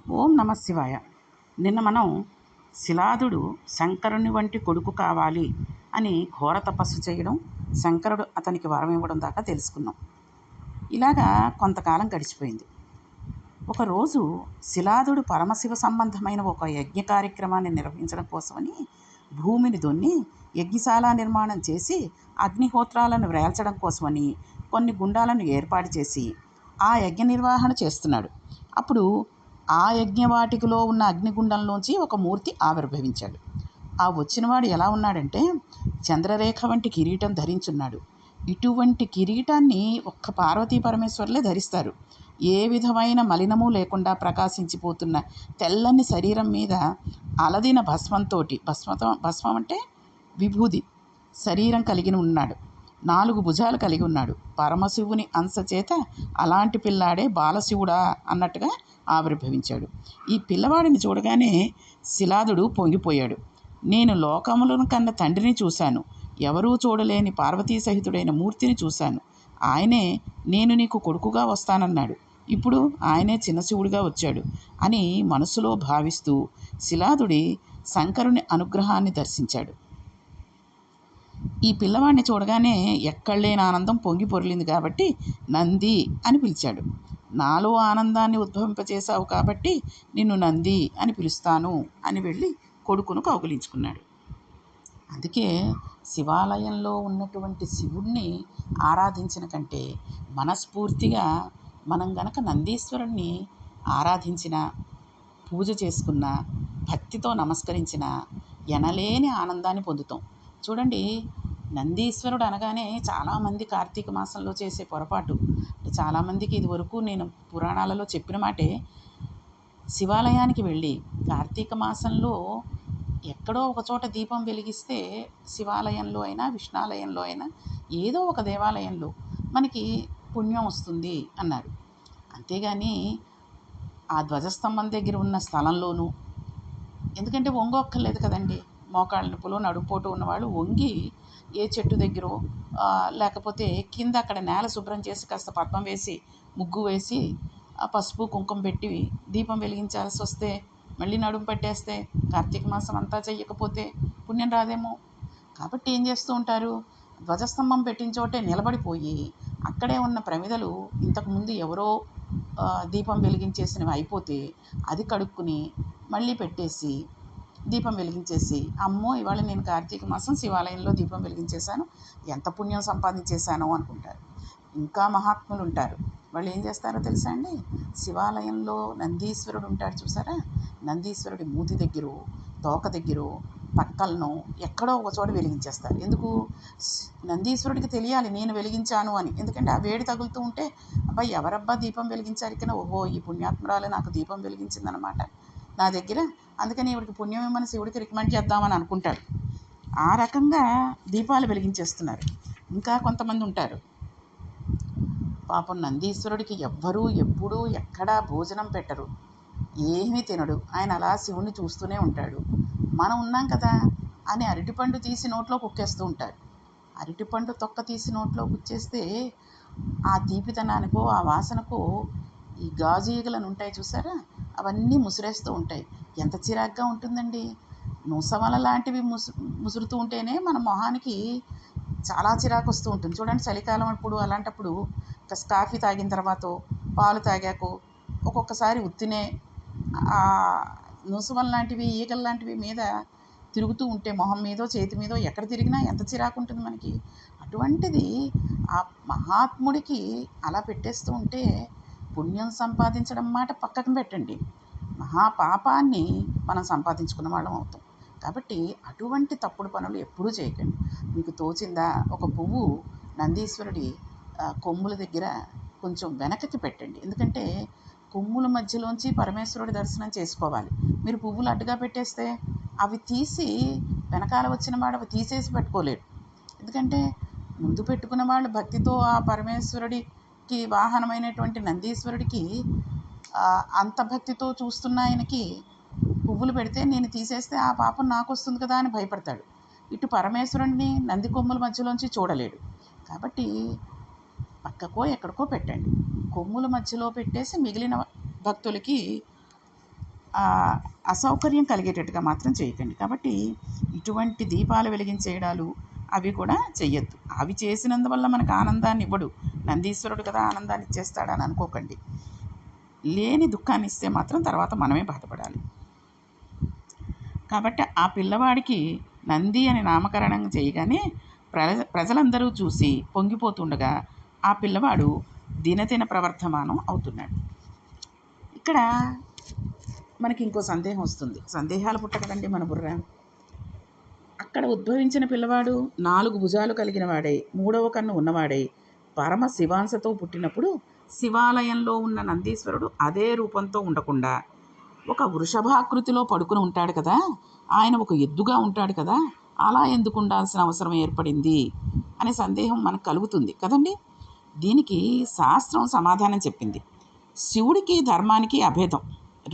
ఓం నమ శివాయ. నిన్న మనం శిలాదుడు శంకరుని వంటి కొడుకు కావాలి అని ఘోర తపస్సు చేయడం, శంకరుడు అతనికి వరం ఇవ్వడం దాకా తెలుసుకున్నాం. ఇలాగా కొంతకాలం గడిచిపోయింది. ఒకరోజు శిలాదుడు పరమశివ సంబంధమైన ఒక యజ్ఞ కార్యక్రమాన్ని నిర్వహించడం కోసమని భూమిని దున్ని యజ్ఞశాల నిర్మాణం చేసి అగ్నిహోత్రాలను వ్రేల్చడం కోసమని కొన్ని గుండాలను ఏర్పాటు చేసి ఆ యజ్ఞ నిర్వహణ చేస్తున్నాడు. అప్పుడు ఆ యజ్ఞవాటికలో ఉన్న అగ్నిగుండంలోంచి ఒక మూర్తి ఆవిర్భవించాడు. ఆ వచ్చినవాడు ఎలా ఉన్నాడంటే చంద్రరేఖ వంటి కిరీటం ధరించున్నాడు. ఇటువంటి కిరీటాన్ని ఒక్క పార్వతీ పరమేశ్వరులే ధరిస్తారు. ఏ విధమైన మలినము లేకుండా ప్రకాశించిపోతున్న తెల్లని శరీరం మీద అలదిన భస్మం అంటే విభూది శరీరం కలిగి ఉన్నాడు. 4 భుజాలు కలిగి ఉన్నాడు. పరమశివుని అంశ చేత అలాంటి పిల్లాడే బాలశివుడా అన్నట్టుగా ఆవిర్భవించాడు. ఈ పిల్లవాడిని చూడగానే శిలాదుడు పొంగిపోయాడు. నేను లోకములను కన్న తండ్రిని చూశాను, ఎవరూ చూడలేని పార్వతీ సహితుడైన మూర్తిని చూశాను. ఆయనే నేను నీకు కొడుకుగా వస్తానన్నాడు. ఇప్పుడు ఆయనే చిన్న శివుడిగా వచ్చాడు అని మనసులో భావిస్తూ శిలాదుడి శంకరుని అనుగ్రహాన్ని దర్శించాడు. ఈ పిల్లవాడిని చూడగానే ఎక్కడలేని ఆనందం పొంగి పొర్లింది కాబట్టి నంది అని పిలిచాడు. నాలో ఆనందాన్ని ఉద్భవింపచేశావు కాబట్టి నిన్ను నంది అని పిలుస్తాను అని వెళ్ళి కొడుకును కౌగిలించుకున్నాడు. అందుకే శివాలయంలో ఉన్నటువంటి శివుణ్ణి ఆరాధించిన కంటే మనస్ఫూర్తిగా మనం గనక నందీశ్వరుణ్ణి ఆరాధించిన, పూజ చేసుకున్న, భక్తితో నమస్కరించిన ఎనలేని ఆనందాన్ని పొందుతాం. చూడండి, నందీశ్వరుడు అనగానే చాలామంది కార్తీక మాసంలో చేసే పొరపాటు, చాలామందికి ఇదివరకు నేను పురాణాలలో చెప్పిన మాటే, శివాలయానికి వెళ్ళి కార్తీక మాసంలో ఎక్కడో ఒక చోట దీపం వెలిగిస్తే శివాలయంలో అయినా విష్ణాలయంలో అయినా ఏదో ఒక దేవాలయంలో మనకి పుణ్యం వస్తుంది అన్నారు. అంతేగాని ఆ ధ్వజస్తంభం దగ్గర ఉన్న స్థలంలోనూ, ఎందుకంటే వంగొక్కర్లేదు కదండి, మోకాళ్ళ నొప్పులు నడుపోటు ఉన్నవాళ్ళు వంగి ఏ చెట్టు దగ్గర లేకపోతే కింద అక్కడ నేల శుభ్రం చేసి కాస్త పద్మం వేసి ముగ్గు వేసి ఆ పసుపు కుంకుమ పెట్టి దీపం వెలిగించాల్సి వస్తే మళ్ళీ నడుము పట్టేస్తే కార్తీక మాసం అంతా చెయ్యకపోతే పుణ్యం రాదేమో. కాబట్టి ఏం చేస్తూ ఉంటారు, ధ్వజస్తంభం పెట్టిన చోటే నిలబడిపోయి అక్కడే ఉన్న ప్రమిదలు ఇంతకుముందు ఎవరో దీపం వెలిగించేసినవి అయిపోతే అది కడుక్కుని మళ్ళీ పెట్టేసి దీపం వెలిగించేసి, అమ్మో ఇవాళ నేను కార్తీక మాసం శివాలయంలో దీపం వెలిగించేశాను, ఎంత పుణ్యం సంపాదించేశానో అనుకుంటారు. ఇంకా మహాత్ములు ఉంటారు, వాళ్ళు ఏం చేస్తారో తెలుసా అండి, శివాలయంలో నందీశ్వరుడు ఉంటాడు చూసారా, నందీశ్వరుడి మూతి దగ్గర, తోక దగ్గర, పక్కలను ఎక్కడో ఒక చోట వెలిగించేస్తారు. ఎందుకు? నందీశ్వరుడికి తెలియాలి నేను వెలిగించాను అని. ఎందుకంటే ఆ వేడి తగులుతూ ఉంటే అబ్బాయి ఎవరబ్బా దీపం వెలిగించారు కన్నా, ఓహో ఈ పుణ్యాత్మురాలు నాకు దీపం వెలిగించిందనమాట నా దగ్గర, అందుకని ఇవిడికి పుణ్యం ఇవ్వమని శివుడికి రికమెండ్ చేద్దామని అనుకుంటాడు. ఆ రకంగా దీపాలు వెలిగించేస్తున్నారు. ఇంకా కొంతమంది ఉంటారు, పాపం నందీశ్వరుడికి ఎవ్వరూ ఎప్పుడూ ఎక్కడా భోజనం పెట్టరు, ఏమీ తినడు, ఆయన అలా శివుణ్ణి చూస్తూనే ఉంటాడు. మనం ఉన్నాం కదా అని అరటిపండు తీసి నోట్లో కుక్కేస్తూ ఉంటారు. అరటిపండు తొక్క తీసి నోట్లో కుచ్చేస్తే ఆ తీపితనానికో ఆ వాసనకో ఈ గాజు ఈగలను ఉంటాయి చూసారా, అవన్నీ ముసిరేస్తూ ఉంటాయి. ఎంత చిరాగ్గా ఉంటుందండి. ముసమల లాంటివి ముసురుతూ ఉంటేనే మన మొహానికి చాలా చిరాకు వస్తూ ఉంటుంది. చూడండి, చలికాలం అప్పుడు అలాంటప్పుడు కాఫీ తాగిన తర్వాత పాలు తాగాకో ఒక్కొక్కసారి ఉత్తినే ఆ ముసమల లాంటివి ఈగల లాంటివి మీద తిరుగుతూ ఉంటే మొహం మీదో చేతి మీదో ఎక్కడ తిరిగినా ఎంత చిరాకు ఉంటుంది మనకి. అటువంటిది ఆ మహాత్ముడికి అలా పెట్టేస్తూ ఉంటే పుణ్యం సంపాదించడం మాట పక్కన పెట్టండి, మహాపాపాన్ని మనం సంపాదించుకున్న వాళ్ళం అవుతాం. కాబట్టి అటువంటి తప్పుడు పనులు ఎప్పుడూ చేయకండి. మీకు తోచిందా ఒక పువ్వు నందీశ్వరుడి కొమ్ముల దగ్గర కొంచెం వెనకకి పెట్టండి. ఎందుకంటే కొమ్ముల మధ్యలోంచి పరమేశ్వరుడి దర్శనం చేసుకోవాలి. మీరు పువ్వులు అడ్డుగా పెట్టేస్తే అవి తీసి వెనకాల వచ్చిన వాడు అవి తీసేసి పెట్టుకోలేడు. ఎందుకంటే ముందు పెట్టుకున్న వాళ్ళు భక్తితో ఆ పరమేశ్వరుడికి వాహనమైనటువంటి నందీశ్వరుడికి అంత భక్తితో చూస్తున్న ఆయనకి పువ్వులు పెడితే నేను తీసేస్తే ఆ పాపం నాకు వస్తుంది కదా అని భయపడతాడు. ఇటు పరమేశ్వరుడిని నంది కొమ్ముల మధ్యలోంచి చూడలేడు. కాబట్టి పక్కకో ఎక్కడికో పెట్టండి. కొమ్ముల మధ్యలో పెట్టేసి మిగిలిన భక్తులకి అసౌకర్యం కలిగేటట్టుగా మాత్రం చేయకండి. కాబట్టి ఇటువంటి దీపాలు వెలిగించేయడాలు అవి కూడా చెయ్యొద్దు. అవి చేసినందువల్ల మనకు ఆనందాన్ని ఇవ్వడు. నందీశ్వరుడు కదా ఆనందాన్ని ఇచ్చేస్తాడని అనుకోకండి. లేని దుఃఖాన్ని ఇస్తే మాత్రం తర్వాత మనమే బాధపడాలి. కాబట్టి ఆ పిల్లవాడికి నంది అని నామకరణం చేయగానే ప్రజలందరూ చూసి పొంగిపోతుండగా ఆ పిల్లవాడు దినదిన ప్రవర్ధమానం అవుతున్నాడు. ఇక్కడ మనకి ఇంకో సందేహం వస్తుంది. సందేహాలు పుట్టకదండి మన బుర్ర. అక్కడ ఉద్భవించిన పిల్లవాడు 4 భుజాలు కలిగిన వాడై, 3వ కన్ను ఉన్నవాడై, పరమ శివాంశతో పుట్టినప్పుడు శివాలయంలో ఉన్న నందీశ్వరుడు అదే రూపంతో ఉండకుండా ఒక వృషభాకృతిలో పడుకుని ఉంటాడు కదా, ఆయన ఒక ఎద్దుగా ఉంటాడు కదా, అలా ఎందుకు ఉండాల్సిన అవసరం ఏర్పడింది అనే సందేహం మనకు కలుగుతుంది కదండి. దీనికి శాస్త్రం సమాధానం చెప్పింది. శివుడికి ధర్మానికి అభేదం,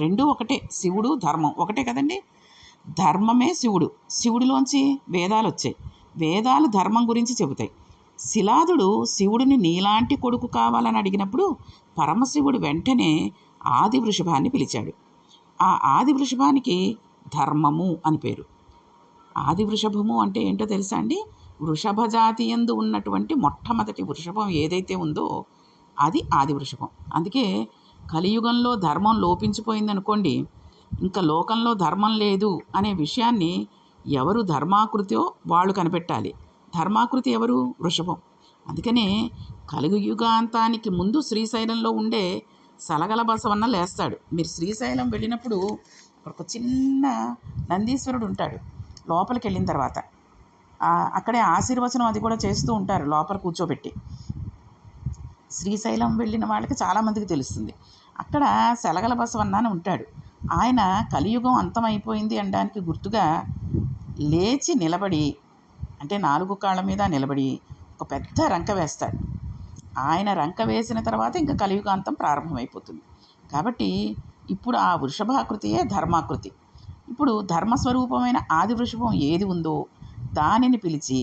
రెండూ ఒకటే. శివుడు ధర్మం ఒకటే కదండి. ధర్మమే శివుడు, శివుడిలోంచి వేదాలు వచ్చాయి, వేదాలు ధర్మం గురించి చెబుతాయి. శిలాదుడు శివుడిని నీలాంటి కొడుకు కావాలని అడిగినప్పుడు పరమశివుడు వెంటనే ఆది వృషభాన్ని పిలిచాడు. ఆ ఆది వృషభానికి ధర్మము అని పేరు. ఆది వృషభము అంటే ఏంటో తెలుసా అండి? వృషభ జాతి యందు ఉన్నటువంటి మొట్టమొదటి వృషభం ఏదైతే ఉందో అది ఆది వృషభం. అందుకే కలియుగంలో ధర్మం లోపించిపోయిందనుకోండి, ఇంకా లోకంలో ధర్మం లేదు అనే విషయాన్ని ఎవరు ధర్మాకృతో వాళ్ళు కనిపెట్టాలి. ధర్మాకృతి ఎవరు? వృషభం. అందుకనే కలియుగాంతానికి ముందు శ్రీశైలంలో ఉండే సలగల బసవన్న లేస్తాడు. మీరు శ్రీశైలం వెళ్ళినప్పుడు అక్కడ ఒక చిన్న నందీశ్వరుడు ఉంటాడు. లోపలికి వెళ్ళిన తర్వాత అక్కడే ఆశీర్వచనం అది కూడా చేస్తూ ఉంటారు లోపల కూర్చోబెట్టి. శ్రీశైలం వెళ్ళిన వాళ్ళకి చాలామందికి తెలుస్తుంది. అక్కడ సెలగల బసవన్న అని ఉంటాడు. ఆయన కలియుగం అంతమైపోయింది అనడానికి గుర్తుగా లేచి నిలబడి, అంటే 4 కాళ్ళ మీద నిలబడి ఒక పెద్ద రంక వేస్తాడు. ఆయన రంక వేసిన తర్వాత ఇంకా కలియుగాంతం ప్రారంభమైపోతుంది. కాబట్టి ఇప్పుడు ఆ వృషభాకృతియే ధర్మాకృతి. ఇప్పుడు ధర్మస్వరూపమైన ఆది వృషభం ఏది ఉందో దానిని పిలిచి,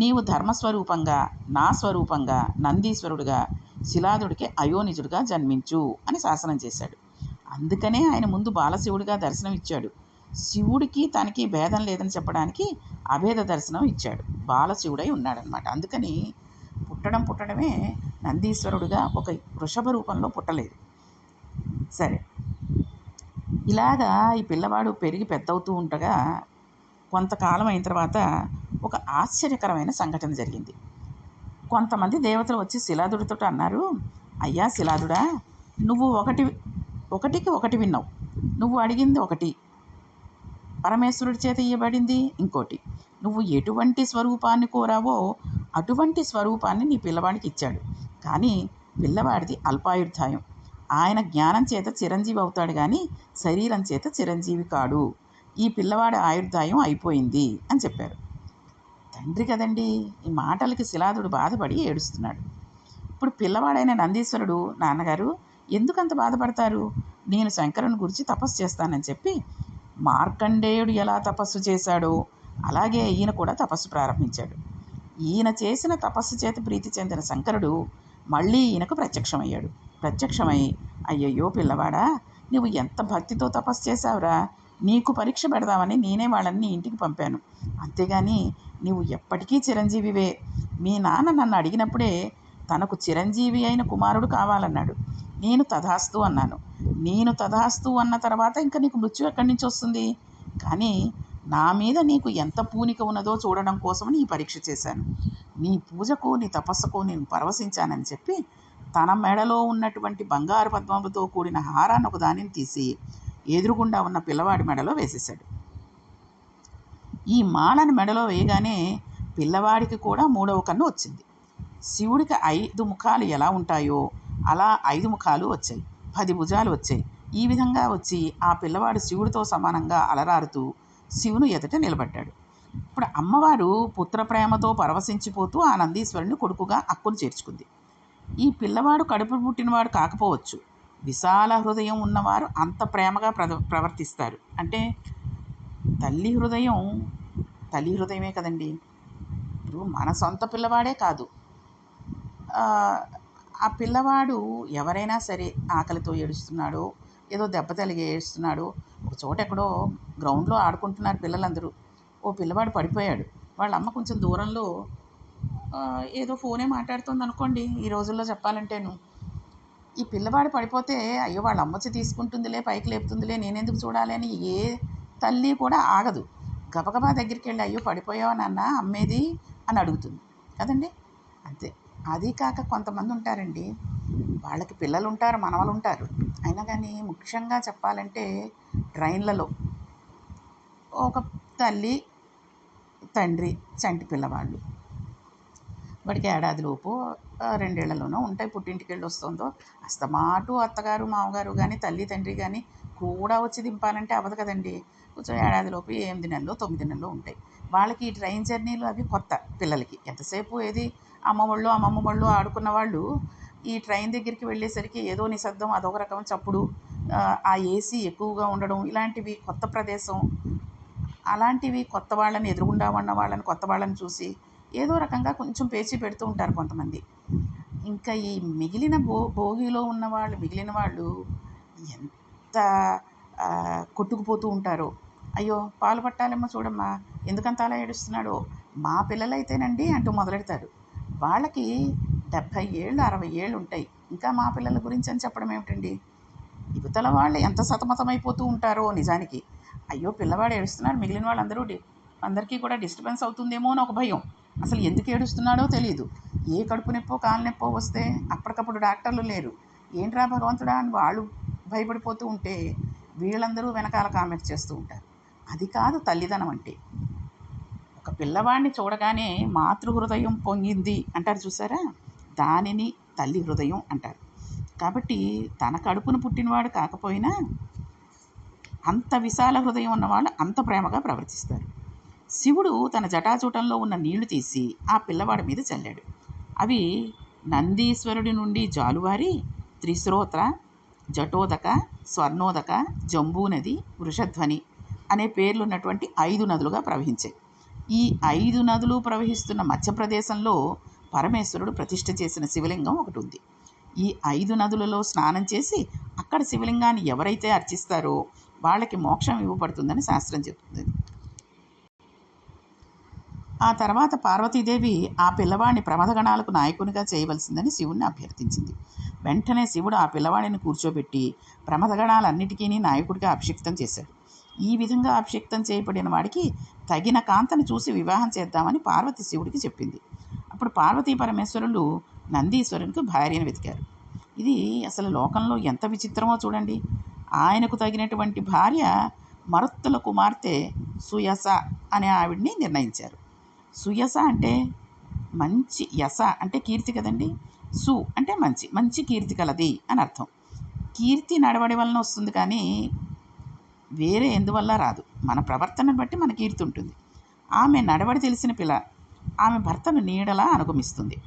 నీవు ధర్మస్వరూపంగా నా స్వరూపంగా నందీశ్వరుడుగా శిలాదుడికి అయోనిజుడిగా జన్మించు అని శాసనం చేశాడు. అందుకనే ఆయన ముందు బాలశివుడిగా దర్శనం ఇచ్చాడు. శివుడికి తనకి భేదం లేదని చెప్పడానికి అభేద దర్శనం ఇచ్చాడు. బాలశివుడై ఉన్నాడనమాట. అందుకని పుట్టడమే నందీశ్వరుడుగా ఒక వృషభ రూపంలో పుట్టలేదు. సరే, ఇలాగా ఈ పిల్లవాడు పెరిగి పెద్దవుతూ ఉండగా కొంతకాలం అయిన తర్వాత ఒక ఆశ్చర్యకరమైన సంఘటన జరిగింది. కొంతమంది దేవతలు వచ్చి శిలాదుడితో అన్నారు, అయ్యా శిలాదుడా, నువ్వు ఒకటికి ఒకటి విన్నావు, నువ్వు అడిగింది ఒకటి, పరమేశ్వరుడి చేత ఇవ్వబడింది ఇంకోటి. నువ్వు ఎటువంటి స్వరూపాన్ని కోరావో అటువంటి స్వరూపాన్ని నీ పిల్లవాడికి ఇచ్చాడు. కానీ పిల్లవాడిది అల్పాయుర్దాయం. ఆయన జ్ఞానం చేత చిరంజీవి అవుతాడు కానీ శరీరం చేత చిరంజీవి కాడు. ఈ పిల్లవాడి ఆయుర్దాయం అయిపోయింది అని చెప్పారు. తండ్రి కదండి, ఈ మాటలకి శిలాదుడు బాధపడి ఏడుస్తున్నాడు. ఇప్పుడు పిల్లవాడైన నందీశ్వరుడు, నాన్నగారు ఎందుకంత బాధపడతారు, నేను శంకరుని గురించి తపస్సు చేస్తానని చెప్పి మార్కండేయుడు ఎలా తపస్సు చేశాడో అలాగే ఈయన కూడా తపస్సు ప్రారంభించాడు. ఈయన చేసిన తపస్సు చేత ప్రీతి చెందిన శంకరుడు మళ్ళీ ఈయనకు ప్రత్యక్షమై, అయ్యయ్యో పిల్లవాడా, నువ్వు ఎంత భక్తితో తపస్సు చేశావురా, నీకు పరీక్ష పెడదామని నేనే వాళ్ళని ఇంటికి పంపాను. అంతేగాని నీవు ఎప్పటికీ చిరంజీవివే. మీ నాన్న నన్ను అడిగినప్పుడే తనకు చిరంజీవి అయిన కుమారుడు కావాలన్నాడు. నేను తథాస్తు అన్నాను. నేను తథాస్తు అన్న తర్వాత ఇంకా నీకు మృత్యు ఎక్కడి నుంచి వస్తుంది? కానీ నా మీద నీకు ఎంత పూనిక ఉన్నదో చూడడం కోసమని ఈ పరీక్ష చేశాను. నీ పూజకు నీ తపస్సుకు నేను పరవశించానని చెప్పి తన మెడలో ఉన్నటువంటి బంగారు పద్మములతో కూడిన హారాన్ని ఒక దానిని తీసి ఎదురుగుండా ఉన్న పిల్లవాడి మెడలో వేసేశాడు. ఈ మాలను మెడలో వేయగానే పిల్లవాడికి కూడా 3వ కన్ను వచ్చింది. శివుడికి 5 ముఖాలు ఎలా ఉంటాయో అలా 5 ముఖాలు వచ్చాయి, 10 భుజాలు వచ్చాయి. ఈ విధంగా వచ్చి ఆ పిల్లవాడు శివుడితో సమానంగా అలరారుతూ శివుని ఎదుట నిలబడ్డాడు. ఇప్పుడు అమ్మవారు పుత్రప్రేమతో పరవశించిపోతూ ఆ నందీశ్వరుని కొడుకుగా అక్కును చేర్చుకుంది. ఈ పిల్లవాడు కడుపు పుట్టినవాడు కాకపోవచ్చు, విశాల హృదయం ఉన్నవారు అంత ప్రేమగా ప్రవర్తిస్తారు. అంటే తల్లి హృదయమే కదండి. ఇప్పుడు మన సొంత పిల్లవాడే కాదు, ఆ పిల్లవాడు ఎవరైనా సరే ఆకలితో ఏడుస్తున్నాడో ఏదో దెబ్బ తగిలి ఏడుస్తున్నాడు. ఒక చోట ఎక్కడో గ్రౌండ్లో ఆడుకుంటున్నారు పిల్లలందరూ. ఓ పిల్లవాడు పడిపోయాడు. వాళ్ళ అమ్మ కొంచెం దూరంలో ఏదో ఫోనే మాట్లాడుతుంది అనుకోండి ఈ రోజుల్లో చెప్పాలంటేను. ఈ పిల్లవాడు పడిపోతే అయ్యో వాళ్ళ అమ్మొచ్చి తీసుకుంటుందిలే, పైకి లేపుతుందిలే, నేనెందుకు చూడాలి అని ఏ తల్లి కూడా ఆగదు. గబగబా దగ్గరికి వెళ్ళి అయ్యో పడిపోయావా నాన్న, అమ్మేది అని అడుగుతుంది కదండి. అంతే. అది కాక కొంతమంది ఉంటారండి, వాళ్ళకి పిల్లలు ఉంటారు, మనవలు ఉంటారు. అయినా కానీ ముఖ్యంగా చెప్పాలంటే ట్రైన్లలో ఒక తల్లి తండ్రి చంటి పిల్లవాళ్ళు, వాడికి ఏడాదిలోపు రెండేళ్లలోనో ఉంటాయి, పుట్టింటికి వెళ్ళి వస్తుందో అస్తమాటు అత్తగారు మామగారు కానీ తల్లి తండ్రి కానీ కూడా వచ్చి దింపాలంటే అవ్వదు కదండి. కొంచెం ఏడాదిలోపు 8 నెలలు 9 నెలలు ఉంటాయి. వాళ్ళకి ఈ ట్రైన్ జర్నీలు అవి కొత్త. పిల్లలకి ఎంతసేపు ఏది అమ్మమ్మ వాళ్ళు ఆడుకున్న వాళ్ళు ఈ ట్రైన్ దగ్గరికి వెళ్ళేసరికి ఏదో నిశ్శబ్దం, అదొక రకం చప్పుడు, ఆ ఏసీ ఎక్కువగా ఉండడం, ఇలాంటివి కొత్త ప్రదేశం, అలాంటివి కొత్త వాళ్ళని ఎదురుగుండా ఉన్న వాళ్ళని కొత్త వాళ్ళని చూసి ఏదో రకంగా కొంచెం పేచీ పెడుతూ ఉంటారు కొంతమంది. ఇంకా ఈ మిగిలిన భోగిలో ఉన్నవాళ్ళు, మిగిలిన వాళ్ళు ఎంత కొట్టుకుపోతూ ఉంటారో. అయ్యో పాలు పట్టాలేమో చూడమ్మా, ఎందుకంత అలా ఏడుస్తున్నాడో, మా పిల్లలైతేనండి అంటూ మొదలెడతారు. వాళ్ళకి 70 ఏళ్ళు 60 ఏళ్ళు ఉంటాయి, ఇంకా మా పిల్లల గురించి అని చెప్పడం ఏమిటండి. యువతల వాళ్ళు ఎంత సతమతమైపోతూ ఉంటారో నిజానికి. అయ్యో పిల్లవాడు ఏడుస్తున్నాడు, మిగిలిన వాళ్ళందరూ అందరికీ కూడా డిస్టర్బెన్స్ అవుతుందేమో అని ఒక భయం. అసలు ఎందుకు ఏడుస్తున్నాడో తెలియదు. ఏ కడుపు నొప్పో కాలు నొప్పో వస్తే అప్పటికప్పుడు డాక్టర్లు లేరు. ఏంట్రా భగవంతుడా అని వాళ్ళు భయపడిపోతూ ఉంటే వీళ్ళందరూ వెనకాల కామెంట్ చేస్తూ ఉంటారు. అది కాదు తల్లిదనం అంటే. ఒక పిల్లవాడిని చూడగానే మాతృహృదయం పొంగింది అంటారు చూసారా, దానిని తల్లి హృదయం అంటారు. కాబట్టి తన కడుపును పుట్టినవాడు కాకపోయినా అంత విశాల హృదయం ఉన్నవాళ్ళు అంత ప్రేమగా ప్రవర్తిస్తారు. శివుడు తన జటాజూటంలో ఉన్న నీళ్లు తీసి ఆ పిల్లవాడి మీద చల్లాడు. అవి నందీశ్వరుడి నుండి జాలువారి త్రిశ్రోత్ర, జటోదక, స్వర్ణోదక, జంబూ నది, వృషధ్వని అనే పేర్లున్నటువంటి 5 నదులుగా ప్రవహించాయి. ఈ 5 నదులు ప్రవహిస్తున్న మధ్యప్రదేశంలో పరమేశ్వరుడు ప్రతిష్ఠ చేసిన శివలింగం ఒకటి ఉంది. ఈ 5 నదులలో స్నానం చేసి అక్కడ శివలింగాన్ని ఎవరైతే అర్చిస్తారో వాళ్ళకి మోక్షం ఇవ్వబడుతుందని శాస్త్రం చెప్తుంది. ఆ తర్వాత పార్వతీదేవి ఆ పిల్లవాడిని ప్రమథగణాలకు నాయకునిగా చేయవలసిందని శివుణ్ణి అభ్యర్థించింది. వెంటనే శివుడు ఆ పిల్లవాడిని కూర్చోబెట్టి ప్రమథగణాలన్నిటికీ నాయకుడిగా అభిషిక్తం చేశాడు. ఈ విధంగా అభిషిక్తం చేయబడిన వాడికి తగిన కాంతను చూసి వివాహం చేద్దామని పార్వతి శివుడికి చెప్పింది. అప్పుడు పార్వతీ పరమేశ్వరులు నందీశ్వరునికి భార్యను వెతికారు. ఇది అసలు లోకంలో ఎంత విచిత్రమో చూడండి. ఆయనకు తగినటువంటి భార్య మరుత్తుల కుమార్తె సుయస అనే ఆవిడ్ని నిర్ణయించారు. సుయస అంటే మంచి, యస అంటే కీర్తి కదండి. సు అంటే మంచి, మంచి కీర్తి కలది అని అర్థం. కీర్తి నడవడి వలన వస్తుంది కానీ వేరే ఎందువల్ల రాదు. మన ప్రవర్తనను బట్టి మన కీర్తి ఉంటుంది. ఆమె నడవడి తెలిసిన పిల్ల, ఆమె భర్తను నీడలా అనుగమిస్తుంది.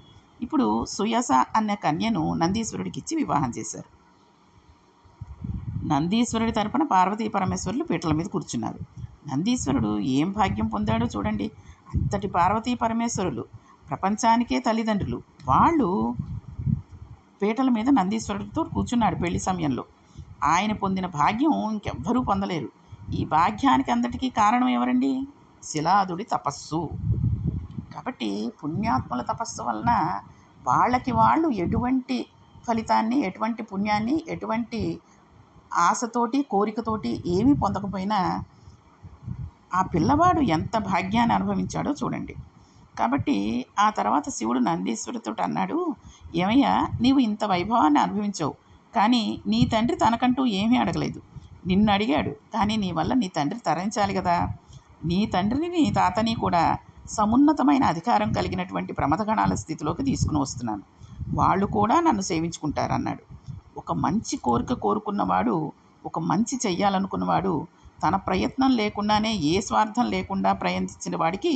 ఇప్పుడు సుయస అనే కన్యను నందీశ్వరుడికి ఇచ్చి వివాహం చేశారు. నందీశ్వరుడి తరపున పార్వతీ పరమేశ్వరులు పీటల మీద కూర్చున్నారు. నందీశ్వరుడు ఏం భాగ్యం పొందాడో చూడండి. అంతటి పార్వతీ పరమేశ్వరులు ప్రపంచానికే తల్లిదండ్రులు. వాళ్ళు పీటల మీద నందీశ్వరుడితో కూర్చున్నాడు పెళ్లి సమయంలో. ఆయన పొందిన భాగ్యం ఇంకెవ్వరూ పొందలేరు. ఈ భాగ్యానికి అందరికీ కారణం ఎవరండి? శిలాదుడి తపస్సు. కాబట్టి పుణ్యాత్ముల తపస్సు వలన వాళ్ళకి వాళ్ళు ఎటువంటి ఫలితాన్ని, ఎటువంటి పుణ్యాన్ని, ఎటువంటి ఆశతోటి కోరికతోటి ఏమీ పొందకపోయినా ఆ పిల్లవాడు ఎంత భాగ్యాన్ని అనుభవించాడో చూడండి. కాబట్టి ఆ తర్వాత శివుడు నందీశ్వరుడితో అన్నాడు, ఏమయ్యా నీవు ఇంత వైభవాన్ని అనుభవించావు, కానీ నీ తండ్రి తనకంటూ ఏమీ అడగలేదు. నిన్ను అడిగాడు, కానీ నీ వల్ల నీ తండ్రి తరించాలి కదా. నీ తండ్రిని నీ తాతని కూడా సమున్నతమైన అధికారం కలిగినటువంటి ప్రమథగణాల స్థితిలోకి తీసుకుని వస్తున్నాను. వాళ్ళు కూడా నన్ను సేవించుకుంటారన్నాడు. ఒక మంచి కోరిక కోరుకున్నవాడు, ఒక మంచి చెయ్యాలనుకున్నవాడు తన ప్రయత్నం లేకుండానే, ఏ స్వార్థం లేకుండా ప్రయత్నించిన వాడికి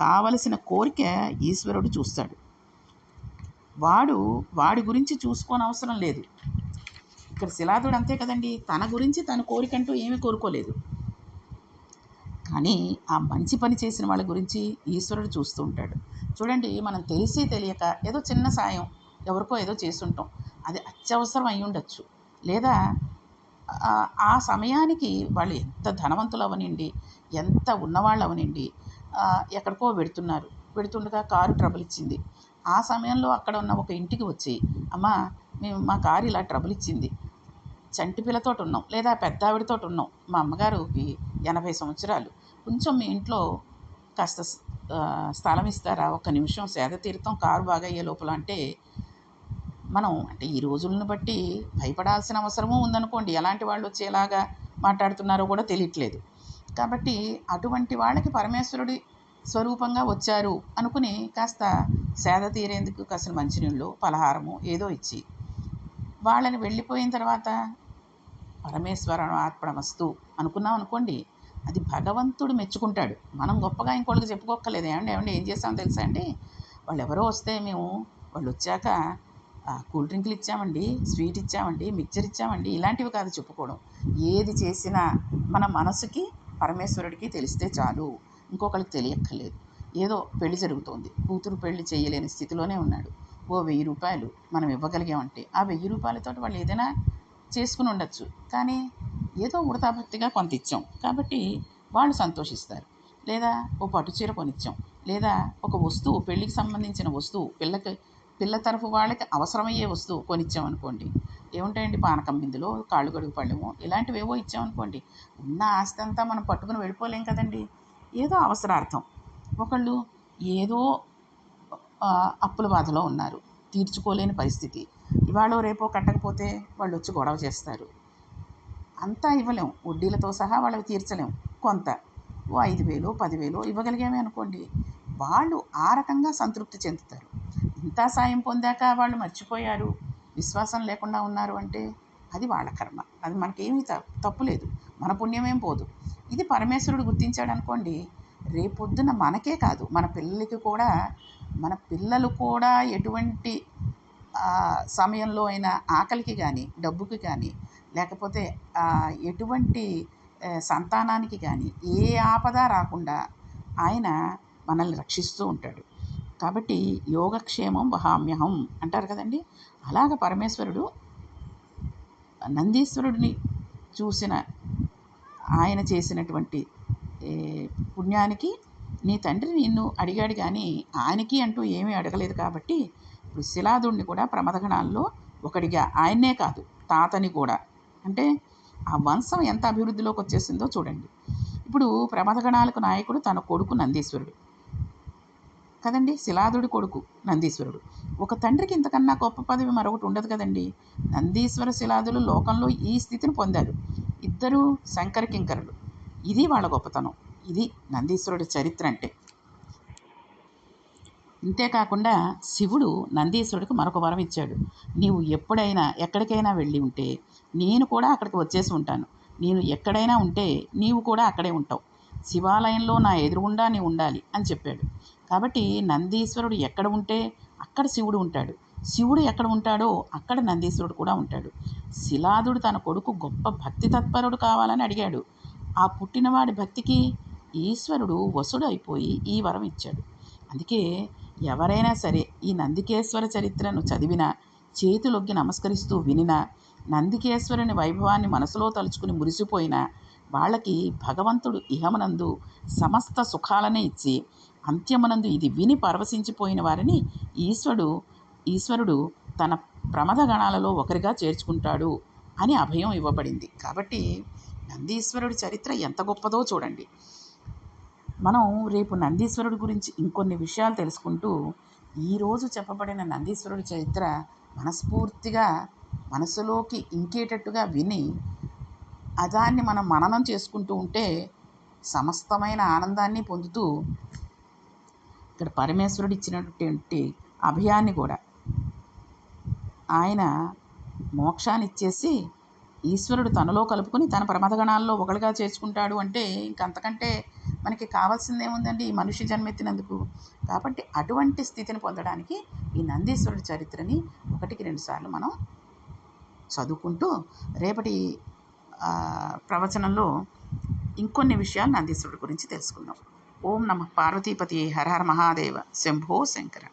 కావలసిన కోరిక ఈశ్వరుడు చూస్తాడు. వాడి గురించి చూసుకోని అవసరం లేదు. ఇక్కడ శిలాదుడు అంతే కదండి, తన గురించి తన కోరికంటూ ఏమీ కోరుకోలేదు. కానీ ఆ మంచి పని చేసిన వాళ్ళ గురించి ఈశ్వరుడు చూస్తూ ఉంటాడు. చూడండి, మనం తెలిసి తెలియక ఏదో చిన్న సాయం ఎవరికో ఏదో చేస్తుంటాం, అది అత్యవసరం అయి ఉండొచ్చు, లేదా ఆ సమయానికి వాళ్ళు ఎంత ధనవంతులు అవనండి, ఎంత ఉన్నవాళ్ళు అవనండి, ఎక్కడికో వెడుతున్నారు. వెడుతుండగా కారు ట్రబుల్ ఇచ్చింది. ఆ సమయంలో అక్కడ ఉన్న ఒక ఇంటికి వచ్చి, అమ్మా మేము మా కారు ఇలా ట్రబుల్ ఇచ్చింది, చంటి పిల్లతోటి ఉన్నాం, లేదా పెద్ద ఆవిడతోటి ఉన్నాం, మా అమ్మగారికి 80 సంవత్సరాలు, కొంచెం మీ ఇంట్లో కాస్త స్థలం ఇస్తారా, ఒక్క నిమిషం సేద తీరుతాం కారు బాగయ్యే లోపల అంటే, మనం అంటే ఈ రోజులను బట్టి భయపడాల్సిన అవసరమూ ఉందనుకోండి. ఎలాంటి వాళ్ళు వచ్చి ఎలాగా మాట్లాడుతున్నారో కూడా తెలియట్లేదు. కాబట్టి అటువంటి వాళ్ళకి పరమేశ్వరుడి స్వరూపంగా వచ్చారు అనుకుని కాస్త సేద తీరేందుకు కాస్త మంచినీళ్ళు, పలహారము ఏదో ఇచ్చి వాళ్ళని వెళ్ళిపోయిన తర్వాత పరమేశ్వరార్పణమస్తు అనుకున్నాం అనుకోండి, అది భగవంతుడు మెచ్చుకుంటాడు. మనం గొప్పగా ఇంకోళ్ళకి చెప్పుకోక్కర్లేదు. ఏమండి ఏమండి ఏం చేసామో తెలుసా అండి, వాళ్ళు ఎవరో వస్తే మేము వాళ్ళు వచ్చాక కూల్ డ్రింకులు ఇచ్చామండి, స్వీట్ ఇచ్చామండి, మిక్చర్ ఇచ్చామండి, ఇలాంటివి కాదు చెప్పుకోవడం. ఏది చేసినా మన మనసుకి పరమేశ్వరుడికి తెలిస్తే చాలు, ఇంకొకరికి తెలియక్కర్లేదు. ఏదో పెళ్లి జరుగుతోంది, కూతురు పెళ్లి చేయలేని స్థితిలోనే ఉన్నాడు, ఓ 1000 రూపాయలు మనం ఇవ్వగలిగామంటే ఆ 1000 రూపాయలతో వాళ్ళు ఏదైనా చేసుకుని ఉండొచ్చు. కానీ ఏదో ఉడతాభక్తిగా కొంత ఇచ్చాం కాబట్టి వాళ్ళు సంతోషిస్తారు. లేదా ఓ పట్టు చీర కొనిచ్చాం, లేదా ఒక వస్తువు పెళ్ళికి సంబంధించిన వస్తువు పిల్ల తరఫు వాళ్ళకి అవసరమయ్యే వస్తువు కొనిచ్చామనుకోండి, ఏముంటాయండి పానకం బిందులో, కాళ్ళు కడుగు పళ్ళెము, ఇలాంటివేవో ఇచ్చామనుకోండి, ఉన్న ఆస్తి అంతా మనం పట్టుకుని వెళ్ళిపోలేం కదండి. ఏదో అవసరార్థం ఒకళ్ళు ఏదో అప్పుల బాధలో ఉన్నారు, తీర్చుకోలేని పరిస్థితి, ఇవాళ రేపో కట్టకపోతే వాళ్ళు వచ్చి గొడవ చేస్తారు. అంతా ఇవ్వలేం, వడ్డీలతో సహా వాళ్ళకి తీర్చలేం. కొంత ఓ 5,000 10,000 ఇవ్వగలిగామే అనుకోండి, వాళ్ళు ఆ రకంగా సంతృప్తి చెందుతారు. ఇంత సాయం పొందాక వాళ్ళు మర్చిపోయారు, విశ్వాసం లేకుండా ఉన్నారు అంటే అది వాళ్ళ కర్మ. అది మనకేమీ తప్పు లేదు, మన పుణ్యమేం పోదు. ఇది పరమేశ్వరుడు గుర్తించాడు అనుకోండి, రేపొద్దున మనకే కాదు మన పిల్లలకి కూడా, మన పిల్లలు కూడా ఎటువంటి సమయంలో అయినా ఆకలికి కానీ, డబ్బుకి కానీ, లేకపోతే ఎటువంటి సంతానానికి కానీ ఏ ఆపద రాకుండా ఆయన మనల్ని రక్షిస్తూ ఉంటాడు. కాబట్టి యోగక్షేమం వహామ్యహం అంటారు కదండి. అలాగ పరమేశ్వరుడు నందీశ్వరుడిని చూసిన ఆయన చేసినటువంటి పుణ్యానికి, నీ తండ్రి నిన్ను అడిగాడు కానీ ఆయనకి అంటూ ఏమీ అడగలేదు కాబట్టి, ఇప్పుడు శిలాదుడిని కూడా ప్రమథగణాల్లో ఒకడిగా, ఆయన్నే కాదు తాతని కూడా, అంటే ఆ వంశం ఎంత అభివృద్ధిలోకి వచ్చేసిందో చూడండి. ఇప్పుడు ప్రమథగణాలకు నాయకుడు తన కొడుకు నందీశ్వరుడు కదండి, శిలాదుడి కొడుకు నందీశ్వరుడు. ఒక తండ్రికి ఇంతకన్నా గొప్ప పదవి మరొకటి ఉండదు కదండి. నందీశ్వర శిలాదులు లోకంలో ఈ స్థితిని పొందారు, ఇద్దరు శంకర కింకరులు. ఇది వాళ్ళ గొప్పతనం, ఇది నందీశ్వరుడి చరిత్ర అంటే. ఇంతేకాకుండా శివుడు నందీశ్వరుడికి మరొక వరం ఇచ్చాడు. నీవు ఎప్పుడైనా ఎక్కడికైనా వెళ్ళి ఉంటే నేను కూడా అక్కడికి వచ్చేసి ఉంటాను, నేను ఎక్కడైనా ఉంటే నీవు కూడా అక్కడే ఉంటావు, శివాలయంలో నా ఎదురుగుండా నీవు ఉండాలి అని చెప్పాడు. కాబట్టి నందీశ్వరుడు ఎక్కడ ఉంటే అక్కడ శివుడు ఉంటాడు, శివుడు ఎక్కడ ఉంటాడో అక్కడ నందీశ్వరుడు కూడా ఉంటాడు. శిలాదుడు తన కొడుకు గొప్ప భక్తి తత్పరుడు కావాలని అడిగాడు. ఆ పుట్టినవాడి భక్తికి ఈశ్వరుడు వసుడు అయిపోయి ఈ వరం ఇచ్చాడు. అందుకే ఎవరైనా సరే ఈ నందికేశ్వర చరిత్రను చదివినా, చేతులొగ్గి నమస్కరిస్తూ వినినా, నందికేశ్వరుని వైభవాన్ని మనసులో తలుచుకుని మురిసిపోయినా వాళ్ళకి భగవంతుడు ఇహమనందు సమస్త సుఖాలనే ఇచ్చి, అంత్యమనందు ఇది విని పరవశించిపోయిన వారిని ఈశ్వరుడు తన ప్రమథ గణాలలో ఒకరిగా చేర్చుకుంటాడు అని అభయం ఇవ్వబడింది. కాబట్టి నందీశ్వరుడి చరిత్ర ఎంత గొప్పదో చూడండి. మనం రేపు నందీశ్వరుడి గురించి ఇంకొన్ని విషయాలు తెలుసుకుంటూ, ఈరోజు చెప్పబడిన నందీశ్వరుడి చరిత్ర మనస్ఫూర్తిగా మనసులోకి ఇంకేటట్టుగా విని దాన్ని మనం మననం చేసుకుంటూ ఉంటే సమస్తమైన ఆనందాన్ని పొందుతూ ఇక్కడ పరమేశ్వరుడు ఇచ్చినటువంటి అభయాన్ని కూడా, ఆయన మోక్షాన్ని ఇచ్చేసి ఈశ్వరుడు తనలో కలుపుకొని తన ప్రమథగణాల్లో ఒకటిగా చేర్చుకుంటాడు అంటే ఇంకంతకంటే మనకి కావాల్సిందేముందండి ఈ మనిషి జన్మెత్తినందుకు. కాబట్టి అటువంటి స్థితిని పొందడానికి ఈ నందీశ్వరుడి చరిత్రని 1-2 సార్లు మనం చదువుకుంటూ రేపటి ప్రవచనంలో ఇంకొన్ని విషయాలు నందీశ్వరుడి గురించి తెలుసుకుందాం. ఓం నమః పార్వతీపతి హర హర మహాదేవ శంభో శంకర.